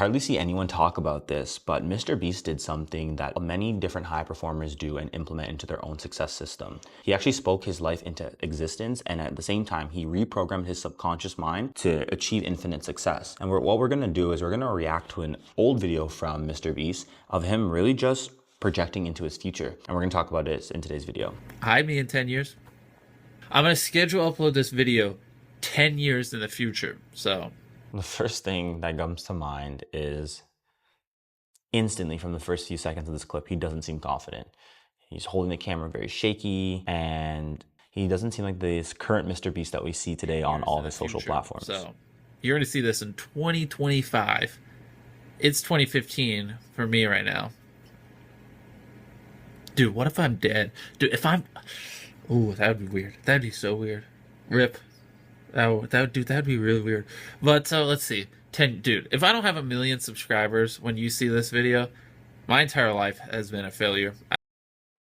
hardly see anyone talk about this, but Mr. Beast did something that many different high performers do and implement into their own success system. He actually spoke his life into existence, and at the same time, he reprogrammed his subconscious mind to achieve infinite success. And what we're gonna do is we're gonna react to an old video from Mr. Beast of him really just projecting into his future. And we're gonna talk about it in today's video. Hi, me in 10 years. I'm gonna schedule upload this video 10 years in the future, so. The first thing that comes to mind is instantly from the first few seconds of this clip, he doesn't seem confident. He's holding the camera very shaky, and he doesn't seem like this current Mr. Beast that we see today on all of his social platforms. So you're gonna see this in 2025. It's 2015 for me right now. Dude, what if I'm dead? Dude, if I'm... Ooh, that would be weird. That'd be so weird. Rip. That'd be really weird. But let's see. Dude, if I don't have 1 million subscribers when you see this video, my entire life has been a failure.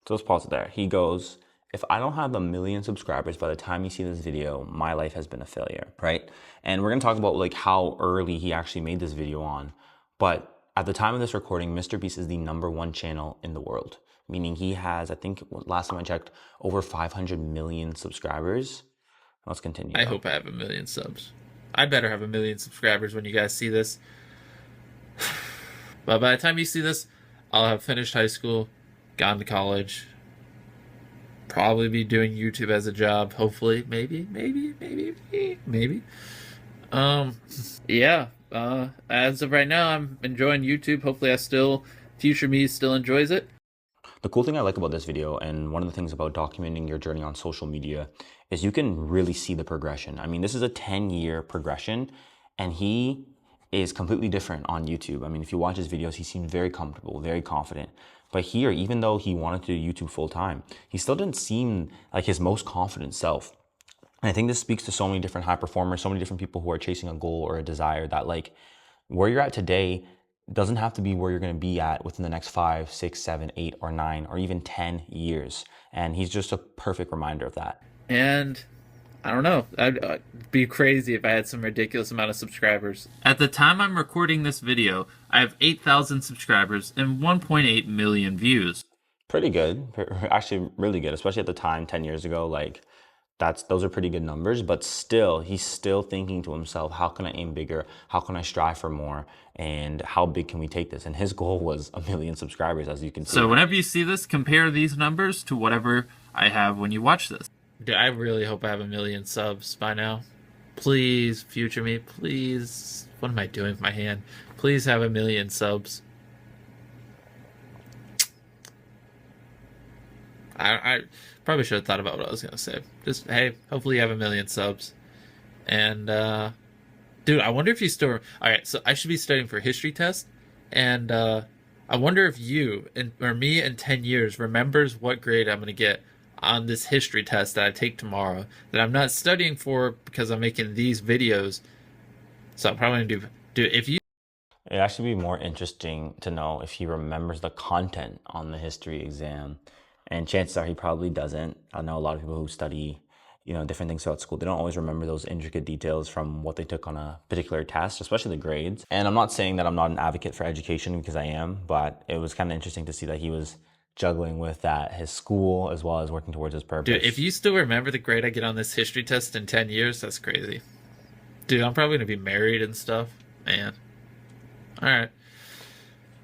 So let's pause it there. He goes, if I don't have 1 million subscribers by the time you see this video, my life has been a failure, right? And we're gonna talk about like how early he actually made this video on. But at the time of this recording, Mr. Beast is the #1 channel in the world, meaning he has, I think last time I checked, over 500 million subscribers. Let's continue. I hope I have 1 million subs. I better have 1 million subscribers when you guys see this. But by the time you see this, I'll have finished high school, gone to college, probably be doing YouTube as a job, hopefully, maybe. Yeah, as of right now, I'm enjoying YouTube. Hopefully future me still enjoys it. The cool thing I like about this video, and one of the things about documenting your journey on social media, is you can really see the progression. I mean, this is a 10-year progression, and he is completely different on YouTube. I mean, if you watch his videos, he seemed very comfortable, very confident. But here, even though he wanted to do YouTube full time, he still didn't seem like his most confident self. And I think this speaks to so many different high performers, so many different people who are chasing a goal or a desire that like where you're at today doesn't have to be where you're going to be at within the next 5, 6, 7, 8, or 9, or even 10 years. And he's just a perfect reminder of that. And I don't know, I'd be crazy if I had some ridiculous amount of subscribers. At the time I'm recording this video, I have 8,000 subscribers and 1.8 million views. Pretty good, actually really good, especially at the time 10 years ago. Like those are pretty good numbers, but still, he's still thinking to himself, how can I aim bigger? How can I strive for more? And how big can we take this? And his goal was 1 million subscribers, as you can see. So whenever you see this, compare these numbers to whatever I have when you watch this. Dude, I really hope I have 1 million subs by now. Please, future me, please. What am I doing with my hand? Please have 1 million subs. I probably should have thought about what I was going to say. Just, hey, hopefully you have 1 million subs. And, dude, I wonder if you still... Alright, so I should be studying for a history test. And, I wonder if you, or me in 10 years, remembers what grade I'm going to get on this history test that I take tomorrow. That I'm not studying for because I'm making these videos. So I'm probably going to do... If you... It'd actually be more interesting to know if he remembers the content on the history exam. And chances are he probably doesn't. I know a lot of people who study, different things throughout school. They don't always remember those intricate details from what they took on a particular test, especially the grades. And I'm not saying that I'm not an advocate for education, because I am, but it was kind of interesting to see that he was juggling with that, his school, as well as working towards his purpose. Dude, if you still remember the grade I get on this history test in 10 years, that's crazy. Dude, I'm probably going to be married and stuff. Man. All right.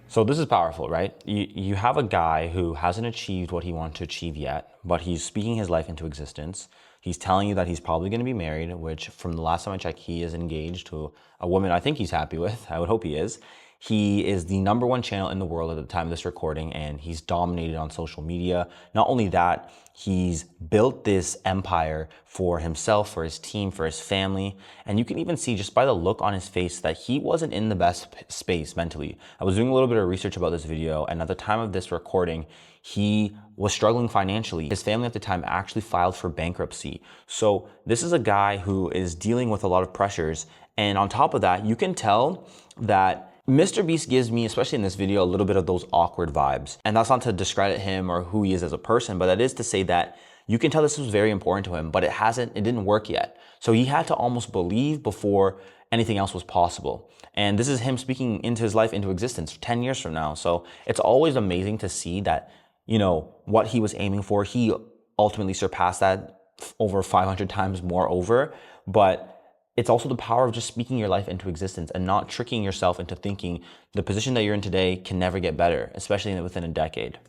So this is powerful, right? You have a guy who hasn't achieved what he wanted to achieve yet, but he's speaking his life into existence. He's telling you that he's probably going to be married, which from the last time I checked, he is engaged to a woman I think he's happy with. I would hope he is. He is the #1 channel in the world at the time of this recording, and he's dominated on social media. Not only that, he's built this empire for himself, for his team, for his family. And you can even see just by the look on his face that he wasn't in the best space mentally. I was doing a little bit of research about this video, and at the time of this recording, he was struggling financially. His family at the time actually filed for bankruptcy. So this is a guy who is dealing with a lot of pressures. And on top of that, you can tell that Mr. Beast gives me, especially in this video, a little bit of those awkward vibes. And that's not to discredit him or who he is as a person, but that is to say that you can tell this was very important to him, but it didn't work yet. So he had to almost believe before anything else was possible. And this is him speaking into his life into existence 10 years from now. So it's always amazing to see that, you know, what he was aiming for, he ultimately surpassed that over 500 times more over. But it's also the power of just speaking your life into existence and not tricking yourself into thinking the position that you're in today can never get better, especially within a decade.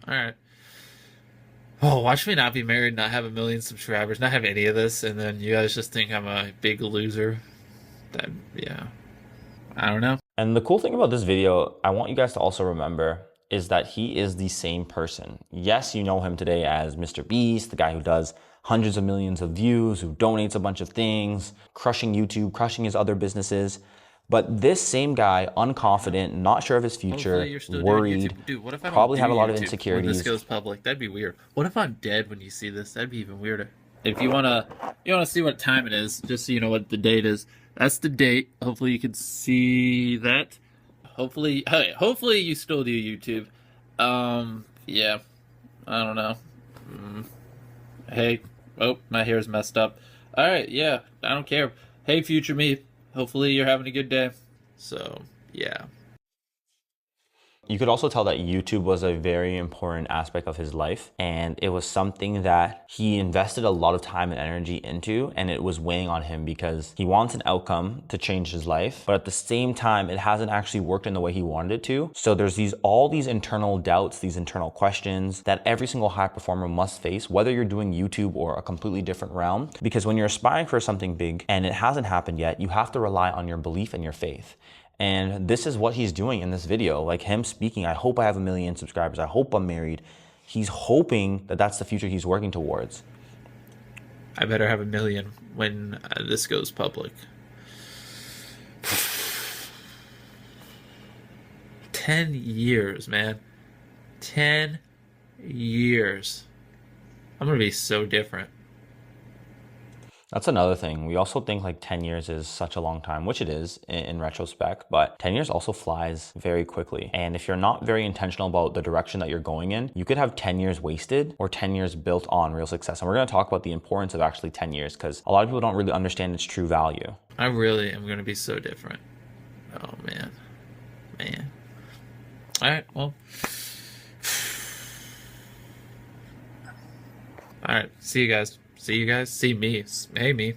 All right. Oh, watch me not be married, not have a million subscribers, not have any of this, and then you guys just think I'm a big loser. That, yeah. I don't know. And the cool thing about this video, I want you guys to also remember, is that he is the same person. Yes, you know him today as Mr. Beast, the guy who does hundreds of millions of views, who donates a bunch of things, crushing YouTube, crushing his other businesses. But this same guy, unconfident, not sure of his future, Hopefully you're still doing worried, YouTube. Dude, what if I don't probably do have a lot of YouTube when insecurities. this goes public? That'd be weird. What if I'm dead when you see this? That'd be even weirder. If you wanna see what time it is, just so you know what the date is. That's the date. Hopefully you can see that. Hopefully you still do YouTube. Yeah. I don't know. Hey. Oh, my hair's messed up. Alright, yeah. I don't care. Hey, future me. Hopefully you're having a good day. So, yeah. You could also tell that YouTube was a very important aspect of his life, and it was something that he invested a lot of time and energy into, and it was weighing on him because he wants an outcome to change his life, but at the same time, it hasn't actually worked in the way he wanted it to. So there's all these internal doubts, these internal questions that every single high performer must face, whether you're doing YouTube or a completely different realm, because when you're aspiring for something big and it hasn't happened yet, you have to rely on your belief and your faith. And this is what he's doing in this video, like him speaking, I hope I have 1 million subscribers. I hope I'm married. He's hoping that that's the future he's working towards. I better have 1 million when this goes public. 10 years, man. 10 years. I'm going to be so different. That's another thing. We also think like 10 years is such a long time, which it is in retrospect, but 10 years also flies very quickly. And if you're not very intentional about the direction that you're going in, you could have 10 years wasted or 10 years built on real success. And we're going to talk about the importance of actually 10 years because a lot of people don't really understand its true value. I really am going to be so different. Oh, man. Man. All right, well. All right, see you guys. See you guys. See me. Hey, me.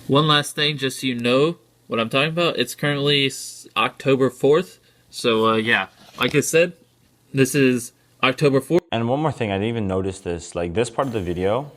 One last thing, just so you know what I'm talking about. It's currently October 4th. So, yeah, like I said, this is October 4th. And one more thing, I didn't even notice this. Like this part of the video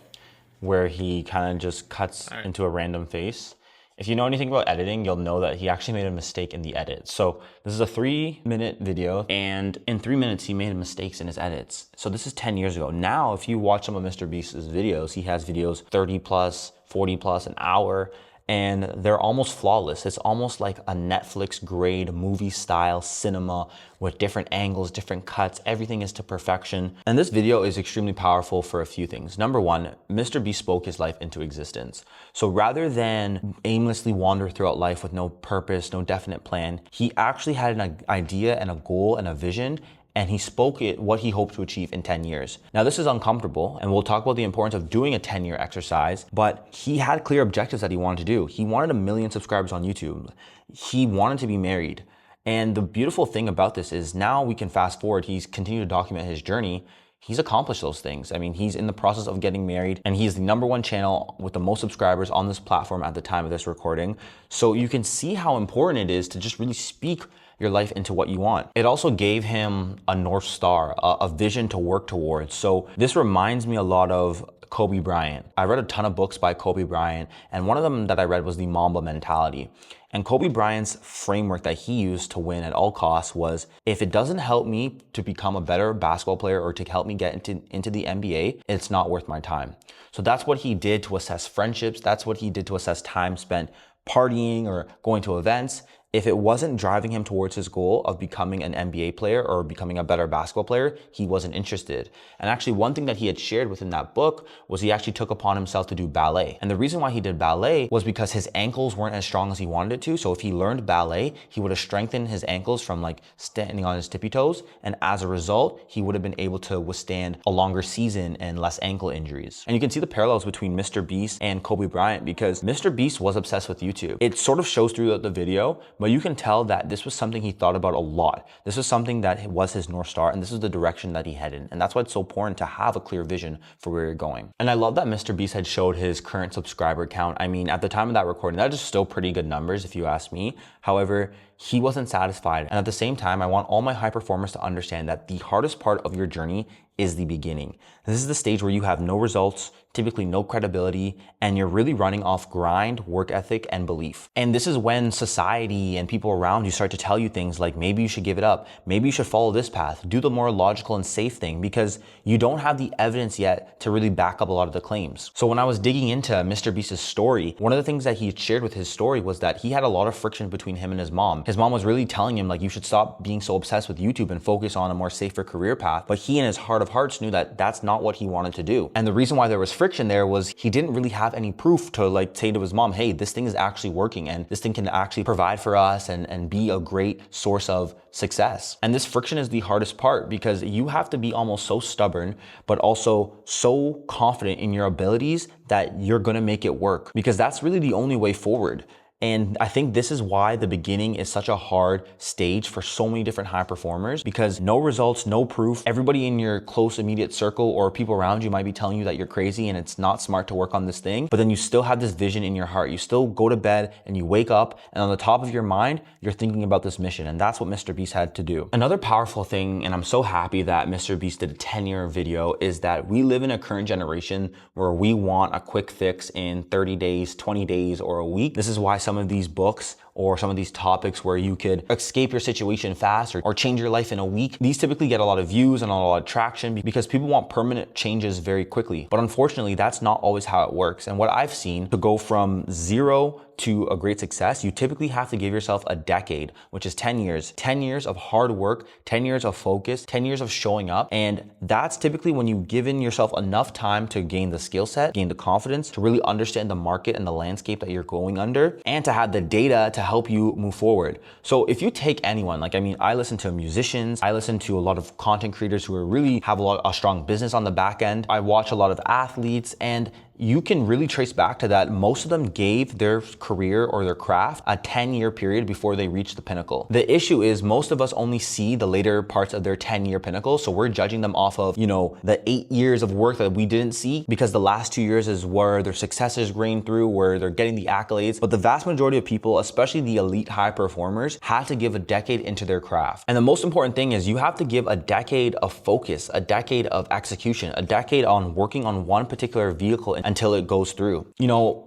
where he kind of just cuts into a random face. If you know anything about editing, you'll know that he actually made a mistake in the edit. So this is a 3-minute video, and in 3 minutes, he made mistakes in his edits. So this is 10 years ago. Now, if you watch some of Mr. Beast's videos, he has videos 30 plus, 40 plus, an hour, and they're almost flawless. It's almost like a Netflix grade movie style cinema with different angles, different cuts, everything is to perfection. And this video is extremely powerful for a few things. Number one, Mr. Beast spoke his life into existence. So rather than aimlessly wander throughout life with no purpose, no definite plan, he actually had an idea and a goal and a vision, and he spoke it what he hoped to achieve in 10 years. Now this is uncomfortable, and we'll talk about the importance of doing a 10-year exercise, but he had clear objectives that he wanted to do. He wanted 1 million subscribers on YouTube. He wanted to be married. And the beautiful thing about this is now we can fast forward, he's continued to document his journey. He's accomplished those things. I mean, he's in the process of getting married, and he's the #1 channel with the most subscribers on this platform at the time of this recording. So you can see how important it is to just really speak your life into what you want. It also gave him a North Star, a vision to work towards. So this reminds me a lot of Kobe Bryant. I read a ton of books by Kobe Bryant, and one of them that I read was the Mamba mentality. And Kobe Bryant's framework that he used to win at all costs was, if it doesn't help me to become a better basketball player or to help me get into the NBA, it's not worth my time. So that's what he did to assess friendships. That's what he did to assess time spent partying or going to events. if it wasn't driving him towards his goal of becoming an NBA player or becoming a better basketball player, he wasn't interested. And actually, one thing that he had shared within that book was he actually took upon himself to do ballet. And the reason why he did ballet was because his ankles weren't as strong as he wanted it to. So if he learned ballet, he would have strengthened his ankles from like standing on his tippy toes. And as a result, he would have been able to withstand a longer season and less ankle injuries. And you can see the parallels between Mr. Beast and Kobe Bryant, because Mr. Beast was obsessed with YouTube. It sort of shows throughout the video, but you can tell that this was something he thought about a lot. This was something that was his North Star, and this is the direction that he headed. And that's why it's so important to have a clear vision for where you're going. And I love that Mr. Beast had showed his current subscriber count. I mean, at the time of that recording, that is still pretty good numbers if you ask me. However, he wasn't satisfied. And at the same time, I want all my high performers to understand that the hardest part of your journey is the beginning. This is the stage where you have no results, typically no credibility, and you're really running off grind, work ethic, and belief. And this is when society and people around you start to tell you things like, maybe you should give it up, maybe you should follow this path, do the more logical and safe thing, because you don't have the evidence yet to really back up a lot of the claims. So when I was digging into Mr. Beast's story, one of the things that he shared with his story was that he had a lot of friction between him and his mom. His mom was really telling him, like, you should stop being so obsessed with YouTube and focus on a more safer career path. But he in his heart of hearts knew that that's not what he wanted to do. And the reason why there was friction there was he didn't really have any proof to like say to his mom, hey, this thing is actually working and this thing can actually provide for us and be a great source of success. And this friction is the hardest part, because you have to be almost so stubborn, but also so confident in your abilities that you're gonna make it work, because that's really the only way forward. And I think this is why the beginning is such a hard stage for so many different high performers, because no results, no proof. Everybody in your close immediate circle or people around you might be telling you that you're crazy and it's not smart to work on this thing. But then you still have this vision in your heart. You still go to bed and you wake up, and on the top of your mind, you're thinking about this mission. And that's what Mr. Beast had to do. Another powerful thing, and I'm so happy that Mr. Beast did a 10-year video, is that we live in a current generation where we want a quick fix in 30 days, 20 days, or a week. This is why some of these books or some of these topics where you could escape your situation fast or change your life in a week, these typically get a lot of views and a lot of traction because people want permanent changes very quickly. But unfortunately, that's not always how it works. And what I've seen, to go from zero to a great success, you typically have to give yourself a decade, which is 10 years. 10 years of hard work, 10 years of focus, 10 years of showing up. And that's typically when you've given yourself enough time to gain the skill set, gain the confidence, to really understand the market and the landscape that you're going under, and to have the data to help you move forward. So if you take anyone, like, I mean, I listen to musicians, I listen to a lot of content creators who are really have a strong business on the back end. I watch a lot of athletes, and you can really trace back to that. Most of them gave their career or their craft a 10-year period before they reached the pinnacle. The issue is most of us only see the later parts of their 10-year pinnacle. So we're judging them off of, the 8 years of work that we didn't see, because the last 2 years is where their success is grained through, where they're getting the accolades. But the vast majority of people, especially the elite high performers, have to give a decade into their craft. And the most important thing is you have to give a decade of focus, a decade of execution, a decade on working on one particular vehicle until it goes through.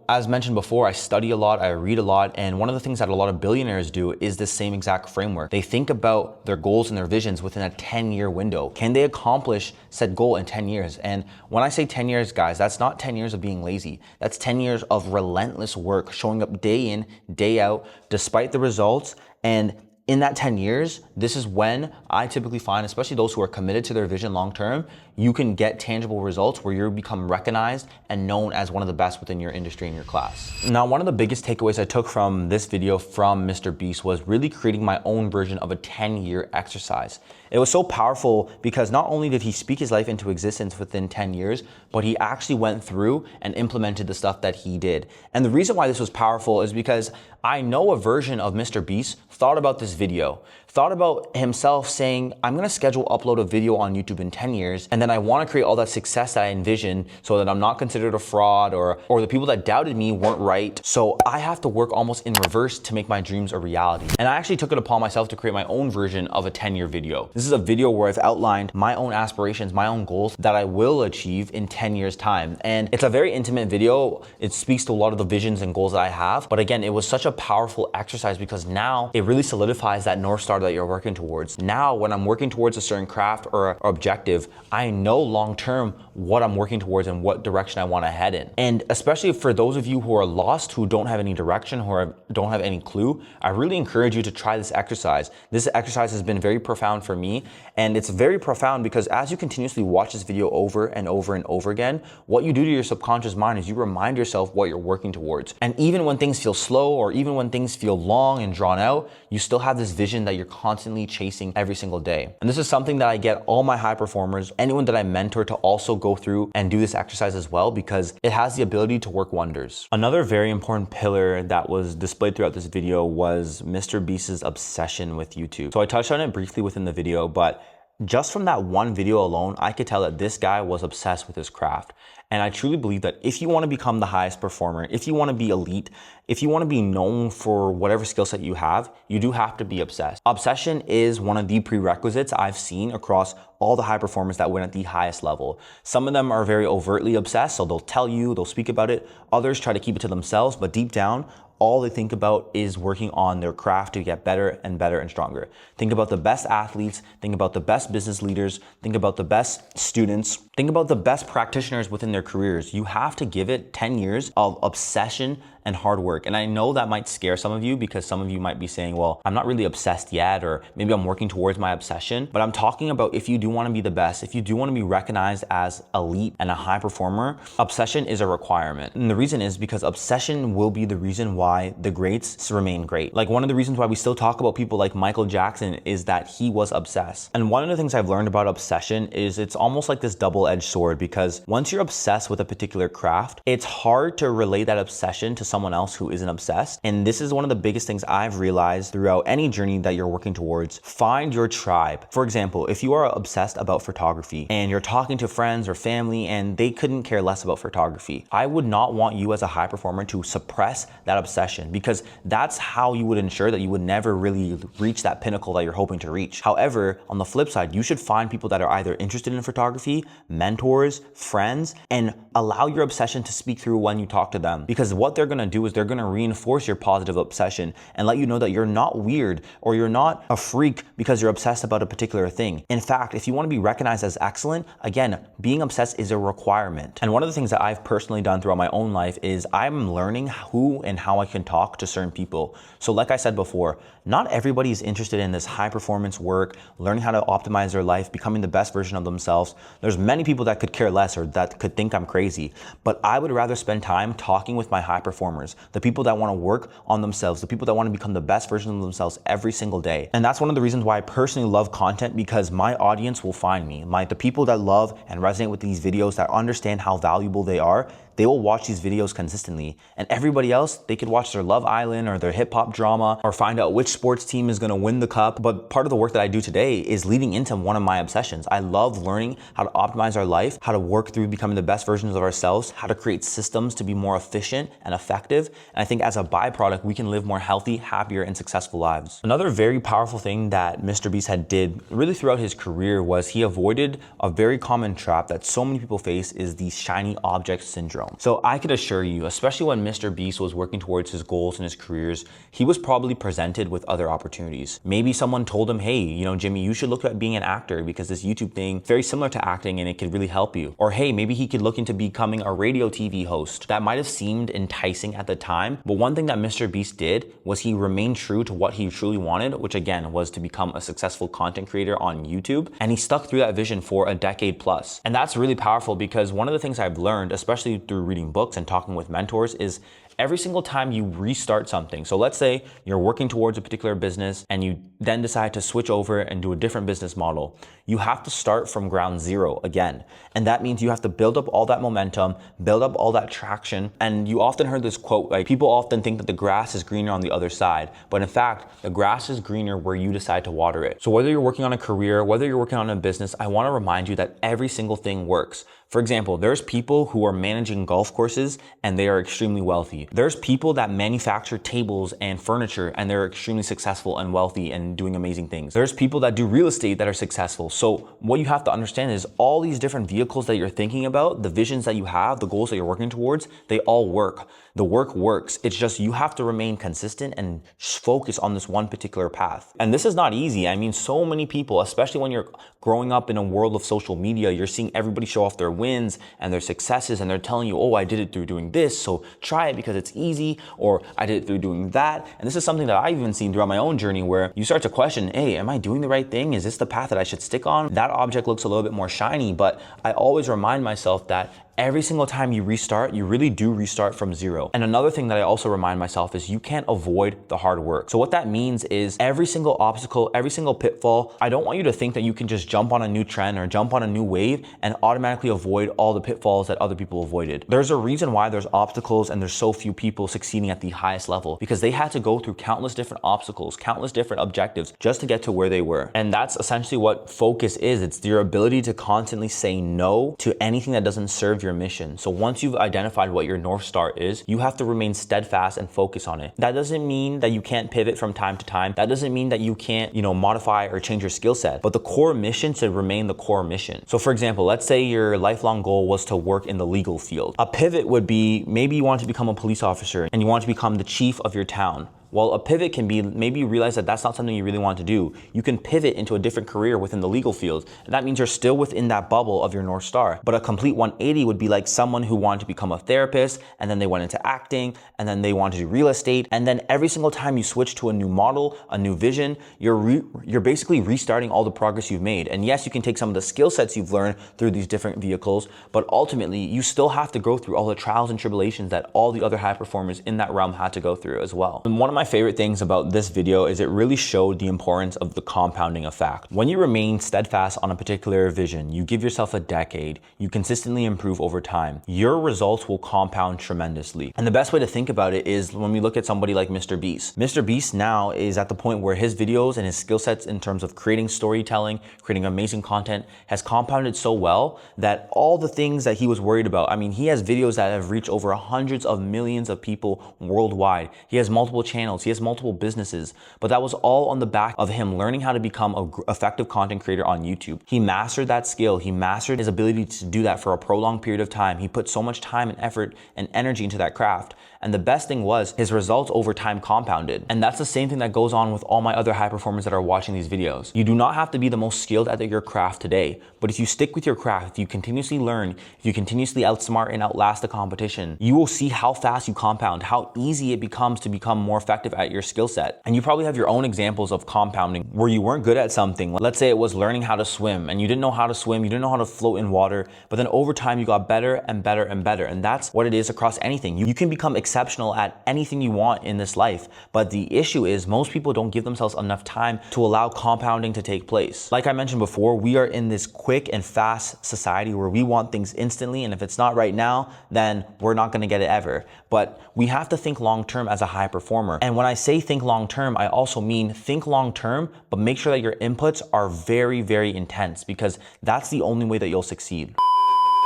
As mentioned before, I study a lot, I read a lot, and one of the things that a lot of billionaires do is this same exact framework. They think about their goals and their visions within a 10-year window. Can they accomplish said goal in 10 years? And when I say 10 years, guys, that's not 10 years of being lazy. That's 10 years of relentless work, showing up day in, day out, despite the results. And in that 10 years, this is when I typically find, especially those who are committed to their vision long-term, you can get tangible results where you become recognized and known as one of the best within your industry and your class. Now, one of the biggest takeaways I took from this video from Mr. Beast was really creating my own version of a 10-year exercise. It was so powerful because not only did he speak his life into existence within 10 years, but he actually went through and implemented the stuff that he did. And the reason why this was powerful is because I know a version of Mr. Beast thought about this video, thought about himself saying, I'm gonna schedule upload a video on YouTube in 10 years, and then I wanna create all that success that I envision so that I'm not considered a fraud or the people that doubted me weren't right. So I have to work almost in reverse to make my dreams a reality. And I actually took it upon myself to create my own version of a 10-year video. This is a video where I've outlined my own aspirations, my own goals that I will achieve in 10 years time. And it's a very intimate video. It speaks to a lot of the visions and goals that I have. But again, it was such a powerful exercise because now it really solidifies that North Star that you're working towards. Now, when I'm working towards a certain craft or objective, I know long-term what I'm working towards and what direction I want to head in. And especially for those of you who are lost, who don't have any direction, who don't have any clue, I really encourage you to try this exercise. This exercise has been very profound for me, and it's very profound because as you continuously watch this video over and over and over again, what you do to your subconscious mind is you remind yourself what you're working towards. And even when things feel slow, or even when things feel long and drawn out, you still have this vision that you're constantly chasing every single day. And this is something that I get all my high performers, anyone that I mentor, to also go through and do this exercise as well, because it has the ability to work wonders. Another very important pillar that was displayed throughout this video was Mr. Beast's obsession with YouTube. So I touched on it briefly within the video, but just from that one video alone, I could tell that this guy was obsessed with his craft. And I truly believe that if you want to become the highest performer, if you want to be elite, if you want to be known for whatever skill set you have, you do have to be obsessed. Obsession is one of the prerequisites I've seen across all the high performers that win at the highest level. Some of them are very overtly obsessed, so they'll tell you, they'll speak about it. Others try to keep it to themselves, but deep down, all they think about is working on their craft to get better and better and stronger. Think about the best athletes, think about the best business leaders, think about the best students, think about the best practitioners within their careers. You have to give it 10 years of obsession and hard work. And I know that might scare some of you, because some of you might be saying, well, I'm not really obsessed yet, or maybe I'm working towards my obsession. But I'm talking about if you do want to be the best, if you do want to be recognized as elite and a high performer, obsession is a requirement. And the reason is because obsession will be the reason why the greats remain great. Like, one of the reasons why we still talk about people like Michael Jackson is that he was obsessed. And one of the things I've learned about obsession is it's almost like this double-edged sword, because once you're obsessed with a particular craft, it's hard to relate that obsession to someone else who isn't obsessed. And this is one of the biggest things I've realized throughout any journey that you're working towards. Find your tribe. For example, if you are obsessed about photography and you're talking to friends or family and they couldn't care less about photography, I would not want you as a high performer to suppress that obsession, because that's how you would ensure that you would never really reach that pinnacle that you're hoping to reach. However, on the flip side, you should find people that are either interested in photography, mentors, friends, and allow your obsession to speak through when you talk to them, because what they're gonna do is they're gonna reinforce your positive obsession and let you know that you're not weird or you're not a freak because you're obsessed about a particular thing. In fact, if you want to be recognized as excellent, again, being obsessed is a requirement. And one of the things that I've personally done throughout my own life is I'm learning who and how I can talk to certain people. So like I said before, not everybody is interested in this high performance work, learning how to optimize their life, becoming the best version of themselves. There's many people that could care less or that could think I'm crazy, but I would rather spend time talking with my high performers, the people that want to work on themselves, the people that want to become the best version of themselves every single day. And that's one of the reasons why I personally love content, because my audience will find me. The people that love and resonate with these videos, that understand how valuable they are, they will watch these videos consistently. And everybody else, they could watch their Love Island or their hip hop drama or find out which sports team is gonna win the cup. But part of the work that I do today is leading into one of my obsessions. I love learning how to optimize our life, how to work through becoming the best versions of ourselves, how to create systems to be more efficient and effective. And I think as a byproduct, we can live more healthy, happier, and successful lives. Another very powerful thing that Mr. Beast did really throughout his career was he avoided a very common trap that so many people face, is the shiny object syndrome. So I could assure you, especially when Mr. Beast was working towards his goals in his careers, he was probably presented with other opportunities. Maybe someone told him, hey, Jimmy, you should look at being an actor because this YouTube thing very similar to acting and it could really help you. Or hey, maybe he could look into becoming a radio TV host. That might have seemed enticing at the time, but one thing that Mr. Beast did was he remained true to what he truly wanted, which again was to become a successful content creator on YouTube. And he stuck through that vision for a decade plus. And that's really powerful, because one of the things I've learned, especially through reading books and talking with mentors, is every single time you restart something. So let's say you're working towards a particular business and you then decide to switch over and do a different business model. You have to start from ground zero again. And that means you have to build up all that momentum, build up all that traction. And you often heard this quote, like, people often think that the grass is greener on the other side, but in fact, the grass is greener where you decide to water it. So whether you're working on a career, whether you're working on a business, I want to remind you that every single thing works. For example, there's people who are managing golf courses and they are extremely wealthy. There's people that manufacture tables and furniture and they're extremely successful and wealthy and doing amazing things. There's people that do real estate that are successful. So what you have to understand is all these different vehicles that you're thinking about, the visions that you have, the goals that you're working towards, they all work. The work works. It's just you have to remain consistent and focus on this one particular path. And this is not easy. I mean, so many people, especially when you're growing up in a world of social media, you're seeing everybody show off their wins and their successes, and they're telling you, oh, I did it through doing this, so try it because it's easy, or I did it through doing that. And this is something that I've even seen throughout my own journey where you start to question, hey, am I doing the right thing? Is this the path that I should stick on? That object looks a little bit more shiny, but I always remind myself that every single time you restart, you really do restart from zero. And another thing that I also remind myself is you can't avoid the hard work. So what that means is every single obstacle, every single pitfall, I don't want you to think that you can just jump on a new trend or jump on a new wave and automatically avoid all the pitfalls that other people avoided. There's a reason why there's obstacles and there's so few people succeeding at the highest level, because they had to go through countless different obstacles, countless different objectives just to get to where they were. And that's essentially what focus is. It's your ability to constantly say no to anything that doesn't serve your mission. So once you've identified what your North Star is, you have to remain steadfast and focus on it. That doesn't mean that you can't pivot from time to time. That doesn't mean that you can't, modify or change your skill set, but the core mission should remain the core mission. So for example, let's say your lifelong goal was to work in the legal field. A pivot would be maybe you want to become a police officer and you want to become the chief of your town. Well, a pivot can be maybe you realize that that's not something you really want to do. You can pivot into a different career within the legal field. And that means you're still within that bubble of your North Star. But a complete 180 would be like someone who wanted to become a therapist and then they went into acting and then they wanted to do real estate. And then every single time you switch to a new model, a new vision, you're basically restarting all the progress you've made. And yes, you can take some of the skill sets you've learned through these different vehicles, but ultimately you still have to go through all the trials and tribulations that all the other high performers in that realm had to go through as well. And one of my favorite things about this video is it really showed the importance of the compounding effect. When you remain steadfast on a particular vision, you give yourself a decade, you consistently improve over time, your results will compound tremendously. And the best way to think about it is when we look at somebody like Mr. Beast. Mr. Beast now is at the point where his videos and his skill sets in terms of creating storytelling, creating amazing content has compounded so well that all the things that he was worried about, I mean, he has videos that have reached over hundreds of millions of people worldwide. He has multiple channels, he has multiple businesses, but that was all on the back of him learning how to become an effective content creator on YouTube. He mastered that skill. He mastered his ability to do that for a prolonged period of time. He put so much time and effort and energy into that craft. And the best thing was his results over time compounded. And that's the same thing that goes on with all my other high performers that are watching these videos. You do not have to be the most skilled at your craft today, but if you stick with your craft, if you continuously learn, if you continuously outsmart and outlast the competition, you will see how fast you compound, how easy it becomes to become more effective at your skill set. And you probably have your own examples of compounding where you weren't good at something. Let's say it was learning how to swim and you didn't know how to swim, you didn't know how to float in water, but then over time you got better and better and better. And that's what it is across anything. You can become exceptional at anything you want in this life. But the issue is most people don't give themselves enough time to allow compounding to take place. Like I mentioned before, we are in this quick and fast society where we want things instantly. And if it's not right now, then we're not going to get it ever. But we have to think long term as a high performer. And when I say think long term, I also mean think long term, but make sure that your inputs are very, very intense because that's the only way that you'll succeed.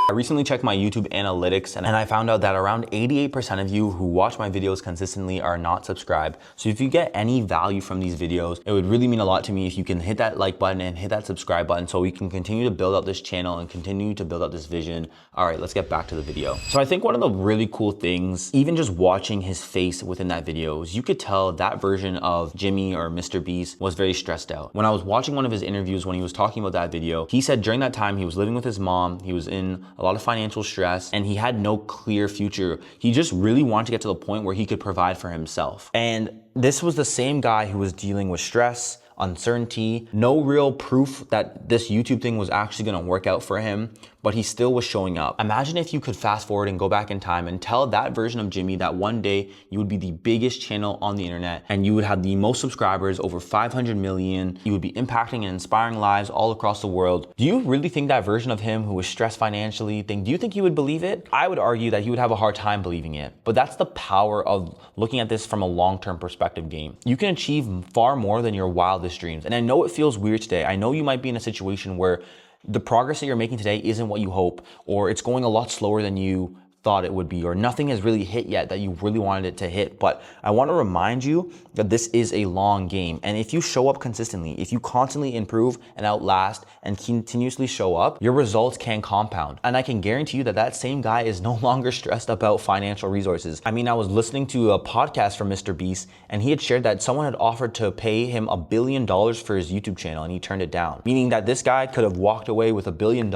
I recently checked my YouTube analytics and I found out that around 88% of you who watch my videos consistently are not subscribed. So if you get any value from these videos, it would really mean a lot to me if you can hit that like button and hit that subscribe button so we can continue to build out this channel and continue to build out this vision. All right, let's get back to the video. So I think one of the really cool things, even just watching his face within that video, is you could tell that version of Jimmy or Mr. Beast was very stressed out. When I was watching one of his interviews when he was talking about that video, he said during that time he was living with his mom, he was in a lot of financial stress, and he had no clear future. He just really wanted to get to the point where he could provide for himself. And this was the same guy who was dealing with stress, uncertainty, no real proof that this YouTube thing was actually gonna work out for him, but he still was showing up. Imagine if you could fast forward and go back in time and tell that version of Jimmy that one day you would be the biggest channel on the internet and you would have the most subscribers, over 500 million. You would be impacting and inspiring lives all across the world. Do you really think that version of him who was stressed financially, do you think he would believe it? I would argue that he would have a hard time believing it, but that's the power of looking at this from a long-term perspective game. You can achieve far more than your wildest dreams. And I know it feels weird today. I know you might be in a situation where the progress that you're making today isn't what you hope, or it's going a lot slower than you thought it would be, or nothing has really hit yet that you really wanted it to hit. But I want to remind you that this is a long game. And if you show up consistently, if you constantly improve and outlast and continuously show up, your results can compound. And I can guarantee you that that same guy is no longer stressed about financial resources. I mean, I was listening to a podcast from Mr. Beast, and he had shared that someone had offered to pay him $1 billion for his YouTube channel, and he turned it down. Meaning that this guy could have walked away with $1 billion,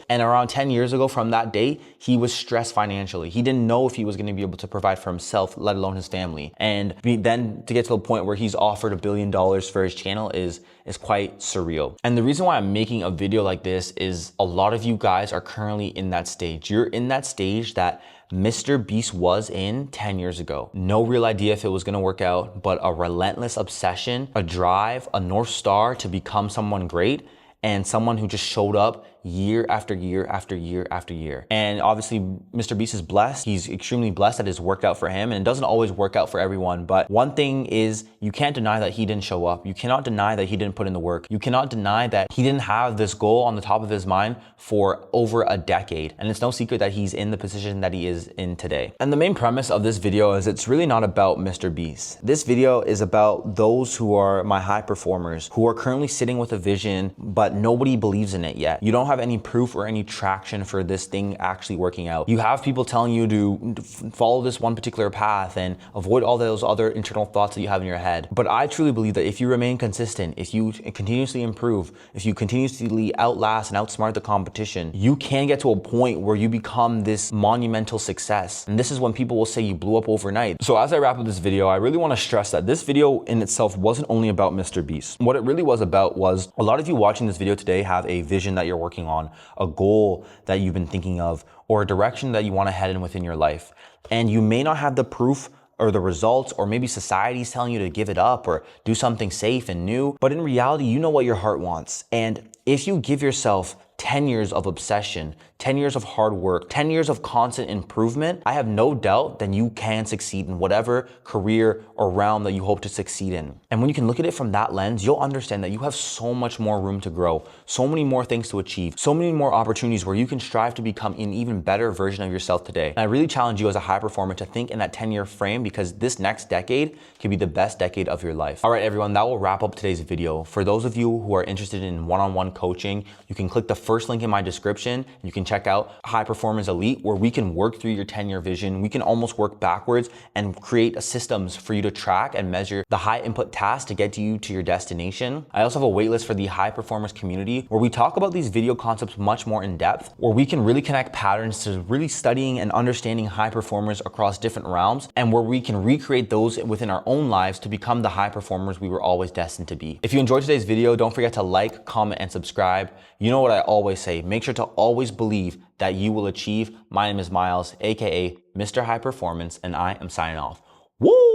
and around 10 years ago from that day, he was stressed financially. He didn't know if he was going to be able to provide for himself, let alone his family. And then to get to the point where he's offered $1 billion for his channel is quite surreal. And the reason why I'm making a video like this is a lot of you guys are currently in that stage. You're in that stage that Mr. Beast was in 10 years ago. No real idea if it was gonna work out, but a relentless obsession, a drive, a North Star to become someone great, and someone who just showed up year after year after year after year. And obviously Mr. Beast is blessed. He's extremely blessed that it's worked out for him, and it doesn't always work out for everyone. But one thing is, you can't deny that he didn't show up. You cannot deny that he didn't put in the work. You cannot deny that he didn't have this goal on the top of his mind for over a decade. And it's no secret that he's in the position that he is in today. And the main premise of this video is it's really not about Mr. Beast. This video is about those who are my high performers, who are currently sitting with a vision, but nobody believes in it yet. You don't have any proof or any traction for this thing actually working out. You have people telling you to follow this one particular path and avoid all those other internal thoughts that you have in your head. But I truly believe that if you remain consistent, if you continuously improve, if you continuously outlast and outsmart the competition, you can get to a point where you become this monumental success. And this is when people will say you blew up overnight. So as I wrap up this video, I really want to stress that this video in itself wasn't only about Mr. Beast. What it really was about was a lot of you watching this video today have a vision that you're working on, a goal that you've been thinking of, or a direction that you want to head in within your life. And you may not have the proof or the results, or maybe society's telling you to give it up or do something safe and new. But in reality, you know what your heart wants. And if you give yourself 10 years of obsession, 10 years of hard work, 10 years of constant improvement, I have no doubt that you can succeed in whatever career or realm that you hope to succeed in. And when you can look at it from that lens, you'll understand that you have so much more room to grow, so many more things to achieve, so many more opportunities where you can strive to become an even better version of yourself today. And I really challenge you as a high performer to think in that 10-year frame, because this next decade can be the best decade of your life. All right, everyone, that will wrap up today's video. For those of you who are interested in one-on-one coaching, you can click the first link in my description. You can check out High Performance Elite, where we can work through your 10-year vision. We can almost work backwards and create systems for you to track and measure the high input tasks to get you to your destination. I also have a waitlist for the high performers community, where we talk about these video concepts much more in depth, where we can really connect patterns to really studying and understanding high performers across different realms, and where we can recreate those within our own lives to become the high performers we were always destined to be. If you enjoyed today's video, don't forget to like, comment, and subscribe. You know what I always say, make sure to always believe that you will achieve. My name is Miles, aka Mr. High Performance, and I am signing off. Woo!